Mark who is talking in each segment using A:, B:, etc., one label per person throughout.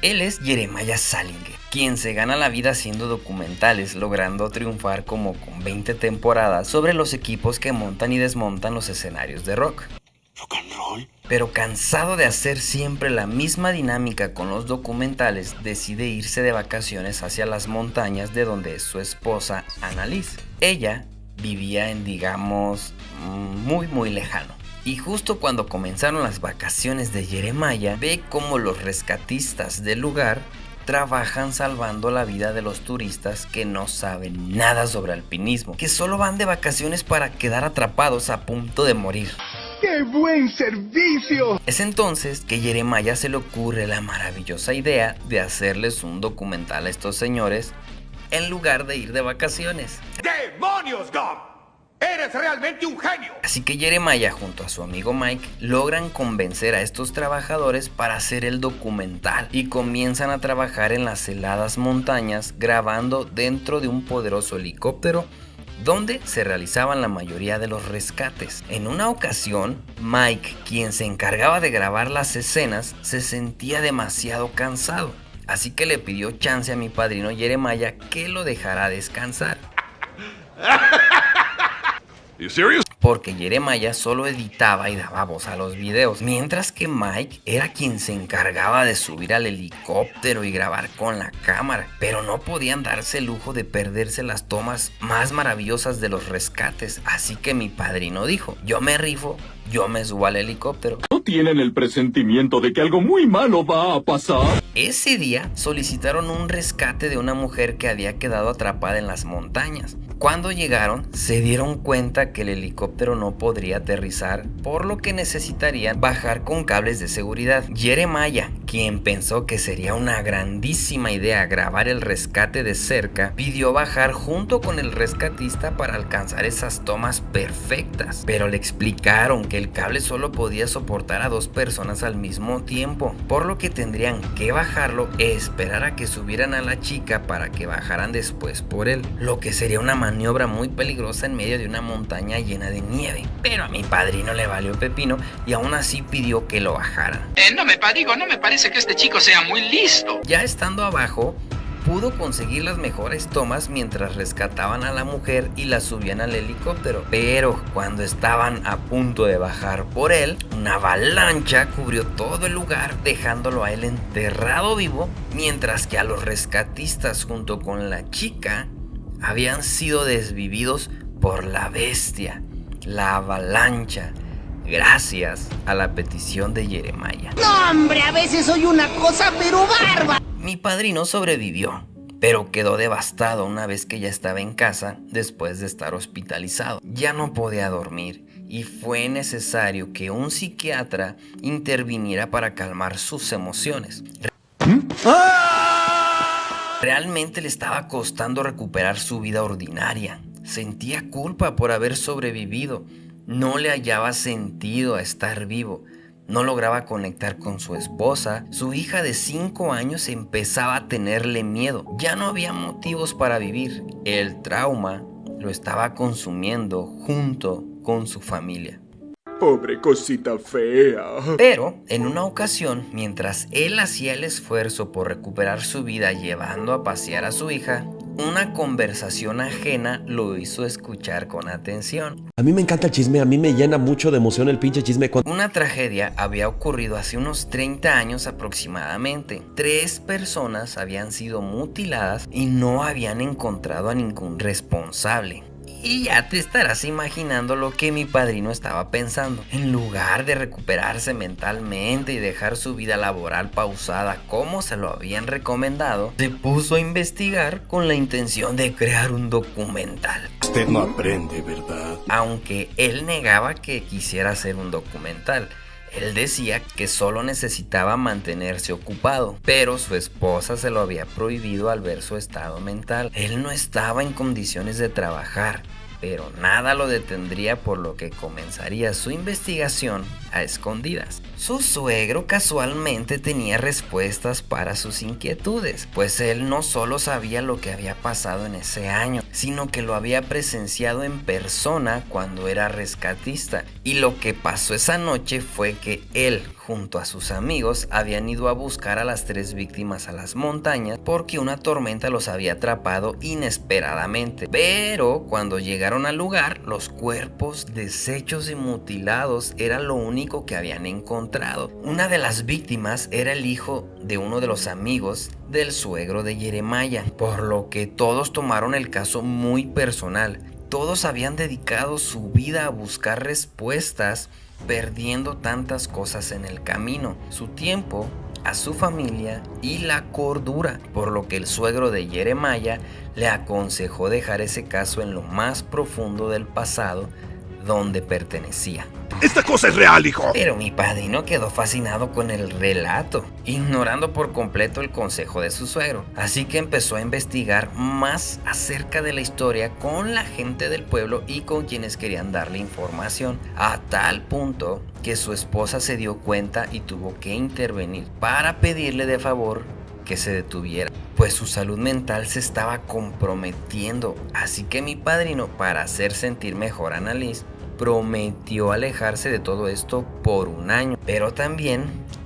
A: Él es Jeremiah Salinger, quien se gana la vida haciendo documentales, logrando triunfar como con 20 temporadas sobre los equipos que montan y desmontan los escenarios de rock.
B: ¿Rock and roll?
A: Pero cansado de hacer siempre la misma dinámica con los documentales, decide irse de vacaciones hacia las montañas de donde es su esposa Annalise. Ella vivía en, digamos, muy lejano. Y justo cuando comenzaron las vacaciones de Jeremiah, ve cómo los rescatistas del lugar trabajan salvando la vida de los turistas que no saben nada sobre alpinismo, que solo van de vacaciones para quedar atrapados a punto de morir.
C: ¡Qué buen servicio!
A: Es entonces que Jeremiah se le ocurre la maravillosa idea de hacerles un documental a estos señores en lugar de ir de vacaciones.
B: ¡Demonios, Gob! ¡Eres realmente un genio!
A: Así que Jeremiah junto a su amigo Mike logran convencer a estos trabajadores para hacer el documental y comienzan a trabajar en las heladas montañas grabando dentro de un poderoso helicóptero donde se realizaban la mayoría de los rescates. En una ocasión, Mike, quien se encargaba de grabar las escenas, se sentía demasiado cansado, así que le pidió chance a mi padrino Jeremiah que lo dejara descansar.
B: ¿You serious?
A: Porque Jeremiah solo editaba y daba voz a los videos, mientras que Mike era quien se encargaba de subir al helicóptero y grabar con la cámara, pero no podían darse el lujo de perderse las tomas más maravillosas de los rescates, así que mi padrino dijo: yo me rifo, yo me subo al helicóptero.
C: ¿No tienen el presentimiento de que algo muy malo va a pasar?
A: Ese día solicitaron un rescate de una mujer que había quedado atrapada en las montañas. Cuando llegaron, se dieron cuenta que el helicóptero no podría aterrizar, por lo que necesitarían bajar con cables de seguridad. Jeremiah, quien pensó que sería una grandísima idea grabar el rescate de cerca, pidió bajar junto con el rescatista para alcanzar esas tomas perfectas, pero le explicaron que el cable solo podía soportar a 2 personas al mismo tiempo, por lo que tendrían que bajarlo e esperar a que subieran a la chica para que bajaran después por él, lo que sería una maniobra muy peligrosa en medio de una montaña llena de nieve. Pero a mi padrino le valió pepino y aún así pidió que lo bajaran.
D: No me parece que este chico sea muy listo.
A: Ya estando abajo, pudo conseguir las mejores tomas mientras rescataban a la mujer y la subían al helicóptero. Pero cuando estaban a punto de bajar por él, una avalancha cubrió todo el lugar, dejándolo a él enterrado vivo, mientras que a los rescatistas junto con la chica habían sido desvividos por la bestia, la avalancha, gracias a la petición de Jeremiah.
E: No, hombre, a veces soy una cosa pero bárbara.
A: Mi padrino sobrevivió, pero quedó devastado una vez que ya estaba en casa después de estar hospitalizado. Ya no podía dormir y fue necesario que un psiquiatra interviniera para calmar sus emociones. Realmente le estaba costando recuperar su vida ordinaria. Sentía culpa por haber sobrevivido. No le hallaba sentido a estar vivo. No lograba conectar con su esposa. Su hija de 5 años empezaba a tenerle miedo. Ya no había motivos para vivir. El trauma lo estaba consumiendo junto con su familia.
C: Pobre cosita fea.
A: Pero en una ocasión, mientras él hacía el esfuerzo por recuperar su vida llevando a pasear a su hija, una conversación ajena lo hizo escuchar con atención.
F: A mí me encanta el chisme, a mí me llena mucho de emoción el pinche chisme.
A: Una tragedia había ocurrido hace unos 30 años aproximadamente. 3 personas habían sido mutiladas y no habían encontrado a ningún responsable. Y ya te estarás imaginando lo que mi padrino estaba pensando. En lugar de recuperarse mentalmente y dejar su vida laboral pausada como se lo habían recomendado, se puso a investigar con la intención de crear un documental.
B: Usted no aprende, ¿verdad?
A: Aunque él negaba que quisiera hacer un documental. Él decía que solo necesitaba mantenerse ocupado, pero su esposa se lo había prohibido al ver su estado mental. Él no estaba en condiciones de trabajar, pero nada lo detendría, por lo que comenzaría su investigación a escondidas. Su suegro casualmente tenía respuestas para sus inquietudes, pues él no solo sabía lo que había pasado en ese año, sino que lo había presenciado en persona cuando era rescatista. Y lo que pasó esa noche fue que él, junto a sus amigos, habían ido a buscar a las 3 víctimas a las montañas porque una tormenta los había atrapado inesperadamente. Pero cuando llegaron al lugar, los cuerpos deshechos y mutilados era lo único que habían encontrado. Una de las víctimas era el hijo de uno de los amigos del suegro de Jeremiah, por lo que todos tomaron el caso muy personal. Todos habían dedicado su vida a buscar respuestas, perdiendo tantas cosas en el camino, su tiempo, a su familia y la cordura, por lo que el suegro de Jeremiah le aconsejó dejar ese caso en lo más profundo del pasado donde pertenecía.
B: ¡Esta cosa es real, hijo!
A: Pero mi padrino quedó fascinado con el relato, ignorando por completo el consejo de su suegro. Así que empezó a investigar más acerca de la historia con la gente del pueblo y con quienes querían darle información, a tal punto que su esposa se dio cuenta y tuvo que intervenir para pedirle de favor que se detuviera, pues su salud mental se estaba comprometiendo. Así que mi padrino, para hacer sentir mejor a Annalise, prometió alejarse de todo esto por un año. Pero también,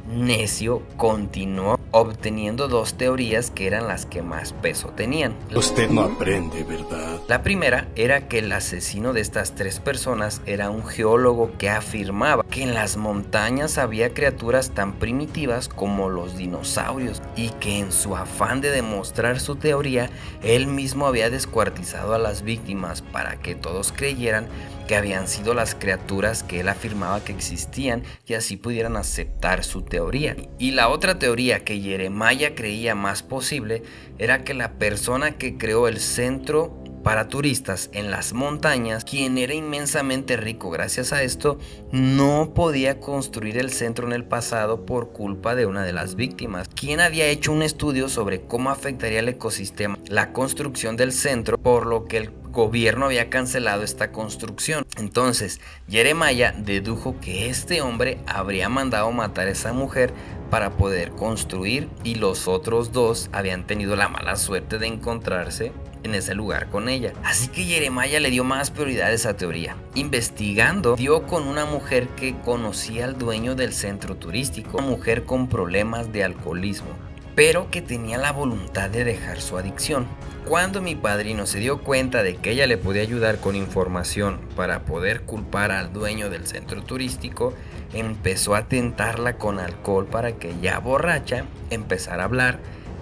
A: necio, continuó obteniendo 2 teorías que eran las que más peso tenían.
B: Usted no aprende, ¿verdad?
A: La primera era que el asesino de estas 3 personas era un geólogo que afirmaba que en las montañas había criaturas tan primitivas como los dinosaurios y que en su afán de demostrar su teoría, él mismo había descuartizado a las víctimas para que todos creyeran que habían sido las criaturas que él afirmaba que existían y así pudieran aceptar su teoría. Y la otra teoría que Jeremiah creía más posible era que la persona que creó el centro para turistas en las montañas, quien era inmensamente rico gracias a esto, no podía construir el centro en el pasado por culpa de una de las víctimas, quien había hecho un estudio sobre cómo afectaría el ecosistema la construcción del centro, por lo que el gobierno había cancelado esta construcción. Entonces Jeremiah dedujo que este hombre habría mandado matar a esa mujer para poder construir, y los otros 2 habían tenido la mala suerte de encontrarse en ese lugar con ella. Así que Jeremiah le dio más prioridad a esa teoría. Investigando, dio con una mujer que conocía al dueño del centro turístico, una mujer con problemas de alcoholismo, pero que tenía la voluntad de dejar su adicción. Cuando mi padrino se dio cuenta de que ella le podía ayudar con información para poder culpar al dueño del centro turístico, empezó a tentarla con alcohol para que ya borracha empezara a hablar,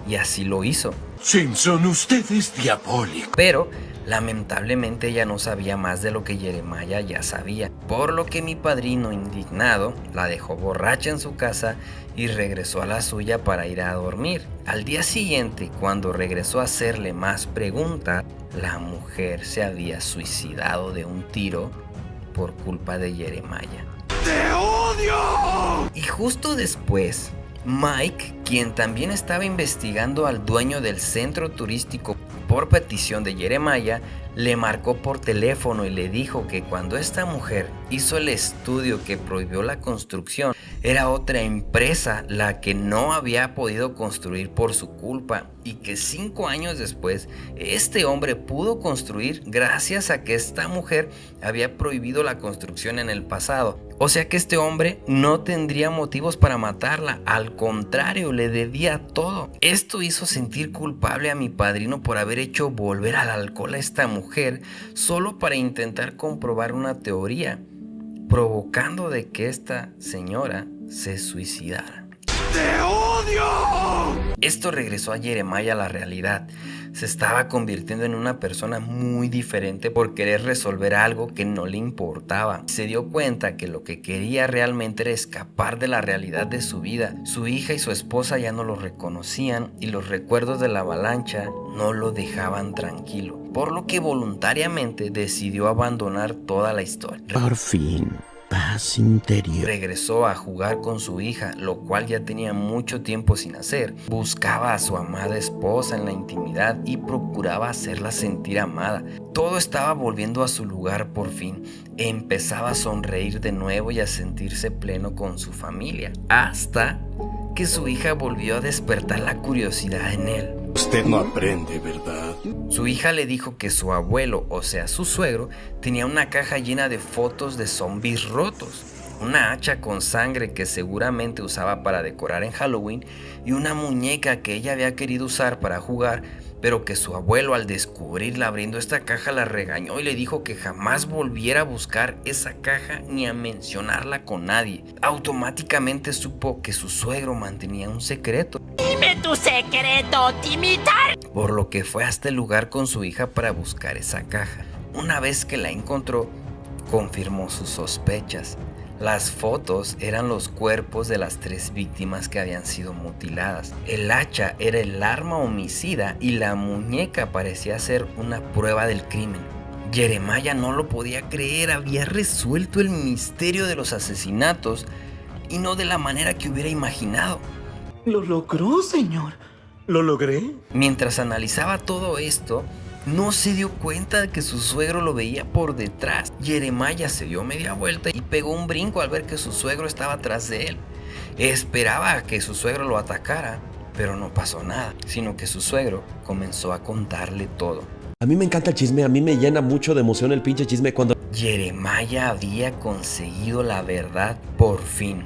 A: y así lo hizo.
B: Simpson, usted es diabólico.
A: Pero lamentablemente ella no sabía más de lo que Jeremiah ya sabía, por lo que mi padrino, indignado, la dejó borracha en su casa y regresó a la suya para ir a dormir. Al día siguiente, cuando regresó a hacerle más preguntas, la mujer se había suicidado de un tiro por culpa de Jeremiah.
B: ¡Te odio!
A: Y justo después, Mike, quien también estaba investigando al dueño del centro turístico por petición de Jeremiah, le marcó por teléfono y le dijo que cuando esta mujer hizo el estudio que prohibió la construcción, era otra empresa la que no había podido construir por su culpa, y que 5 años después este hombre pudo construir gracias a que esta mujer había prohibido la construcción en el pasado. O sea que este hombre no tendría motivos para matarla, al contrario, le debía todo. Esto hizo sentir culpable a mi padrino por haber hecho volver al alcohol a esta mujer solo para intentar comprobar una teoría, provocando de que esta señora se suicidara.
B: ¡Te odio!
A: Esto regresó a Jeremiah a la realidad. Se estaba convirtiendo en una persona muy diferente por querer resolver algo que no le importaba. Se dio cuenta que lo que quería realmente era escapar de la realidad de su vida. Su hija y su esposa ya no lo reconocían y los recuerdos de la avalancha no lo dejaban tranquilo, por lo que voluntariamente decidió abandonar toda la historia.
E: Por fin, paz interior.
A: Regresó a jugar con su hija, lo cual ya tenía mucho tiempo sin hacer. Buscaba a su amada esposa en la intimidad y procuraba hacerla sentir amada. Todo estaba volviendo a su lugar por fin. Empezaba a sonreír de nuevo y a sentirse pleno con su familia, hasta que su hija volvió a despertar la curiosidad en él.
B: Usted no aprende, ¿verdad?
A: Su hija le dijo que su abuelo, o sea su suegro, tenía una caja llena de fotos de zombies rotos. una hacha con sangre que seguramente usaba para decorar en Halloween y una muñeca que ella había querido usar para jugar, pero que su abuelo, al descubrirla abriendo esta caja, la regañó y le dijo que jamás volviera a buscar esa caja ni a mencionarla con nadie. Automáticamente supo que su suegro mantenía un secreto.
G: ¡Dime tu secreto, Timitar!
A: Por lo que fue hasta el lugar con su hija para buscar esa caja. Una vez que la encontró, confirmó sus sospechas. Las fotos eran los cuerpos de las 3 víctimas que habían sido mutiladas. El hacha era el arma homicida y la muñeca parecía ser una prueba del crimen. Jeremiah no lo podía creer, había resuelto el misterio de los asesinatos y no de la manera que hubiera imaginado.
H: Lo logró, señor. ¿Lo logré?
A: Mientras analizaba todo esto, no se dio cuenta de que su suegro lo veía por detrás. Jeremiah se dio media vuelta y pegó un brinco al ver que su suegro estaba atrás de él. Esperaba a que su suegro lo atacara, pero no pasó nada, sino que su suegro comenzó a contarle todo.
F: A mí me encanta el chisme, a mí me llena mucho de emoción el pinche chisme cuando...
A: Jeremiah había conseguido la verdad por fin.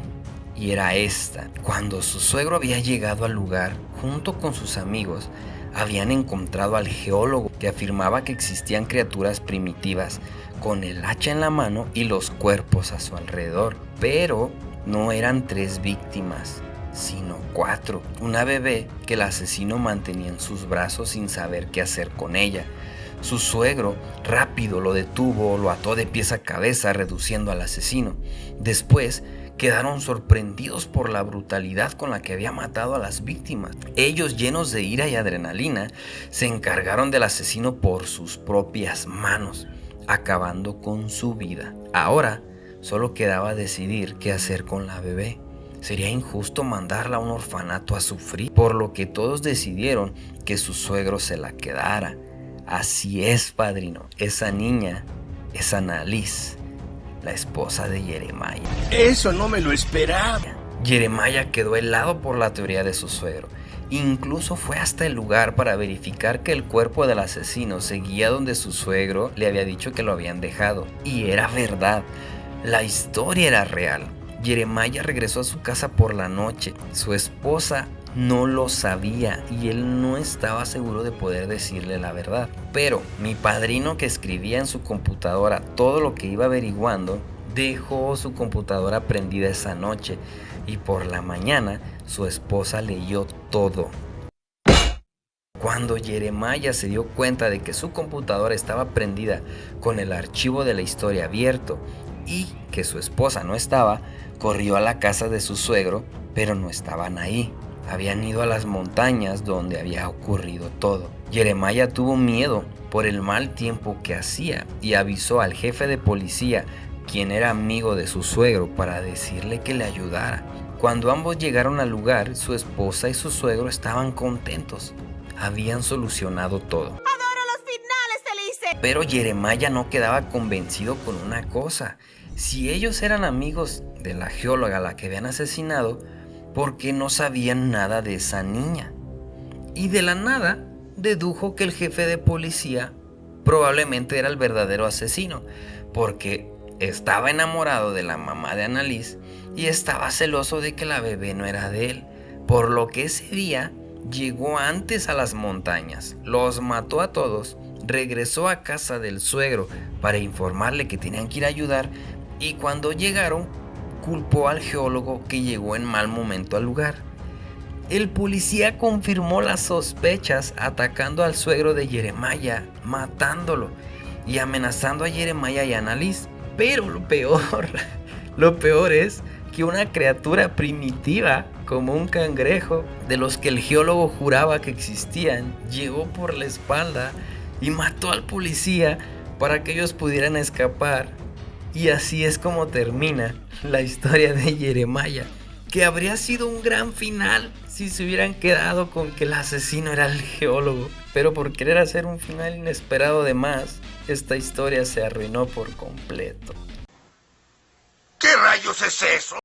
A: Y era esta: cuando su suegro había llegado al lugar, junto con sus amigos, habían encontrado al geólogo que afirmaba que existían criaturas primitivas con el hacha en la mano y los cuerpos a su alrededor. Pero no eran 3 víctimas, sino 4. Una bebé que el asesino mantenía en sus brazos sin saber qué hacer con ella. Su suegro rápido lo detuvo, lo ató de pies a cabeza, reduciendo al asesino. Después quedaron sorprendidos por la brutalidad con la que había matado a las víctimas. Ellos, llenos de ira y adrenalina, se encargaron del asesino por sus propias manos, acabando con su vida. Ahora solo quedaba decidir qué hacer con la bebé. Sería injusto mandarla a un orfanato a sufrir, por lo que todos decidieron que su suegro se la quedara. Así es, padrino, esa niña es Annalise, la esposa de Jeremiah.
B: Eso no me lo esperaba.
A: Jeremiah quedó helado por la teoría de su suegro. Incluso fue hasta el lugar para verificar que el cuerpo del asesino seguía donde su suegro le había dicho que lo habían dejado. Y era verdad, la historia era real. Jeremiah regresó a su casa por la noche. Su esposa no lo sabía y él no estaba seguro de poder decirle la verdad. Pero mi padrino, que escribía en su computadora todo lo que iba averiguando, dejó su computadora prendida esa noche y por la mañana su esposa leyó todo. Cuando Jeremiah se dio cuenta de que su computadora estaba prendida con el archivo de la historia abierto y que su esposa no estaba, corrió a la casa de su suegro, pero no estaban ahí. Habían ido a las montañas donde había ocurrido todo. Jeremiah tuvo miedo por el mal tiempo que hacía y avisó al jefe de policía, quien era amigo de su suegro, para decirle que le ayudara. Cuando ambos llegaron al lugar, su esposa y su suegro estaban contentos. Habían solucionado todo.
G: ¡Adoro los finales felices!
A: Pero Jeremiah no quedaba convencido con una cosa. Si ellos eran amigos de la geóloga a la que habían asesinado, ¿por qué no sabían nada de esa niña? Y de la nada dedujo que el jefe de policía probablemente era el verdadero asesino, porque estaba enamorado de la mamá de Annalise y estaba celoso de que la bebé no era de él, por lo que ese día llegó antes a las montañas, los mató a todos, regresó a casa del suegro para informarle que tenían que ir a ayudar, y cuando llegaron culpó al geólogo que llegó en mal momento al lugar. El policía confirmó las sospechas atacando al suegro de Jeremiah, matándolo y amenazando a Jeremiah y a Annalise. Pero lo peor es que una criatura primitiva como un cangrejo, de los que el geólogo juraba que existían, llegó por la espalda y mató al policía para que ellos pudieran escapar. Y así es como termina la historia de Jeremiah, que habría sido un gran final si se hubieran quedado con que el asesino era el geólogo. Pero por querer hacer un final inesperado de más, esta historia se arruinó por completo.
B: ¿Qué rayos es eso?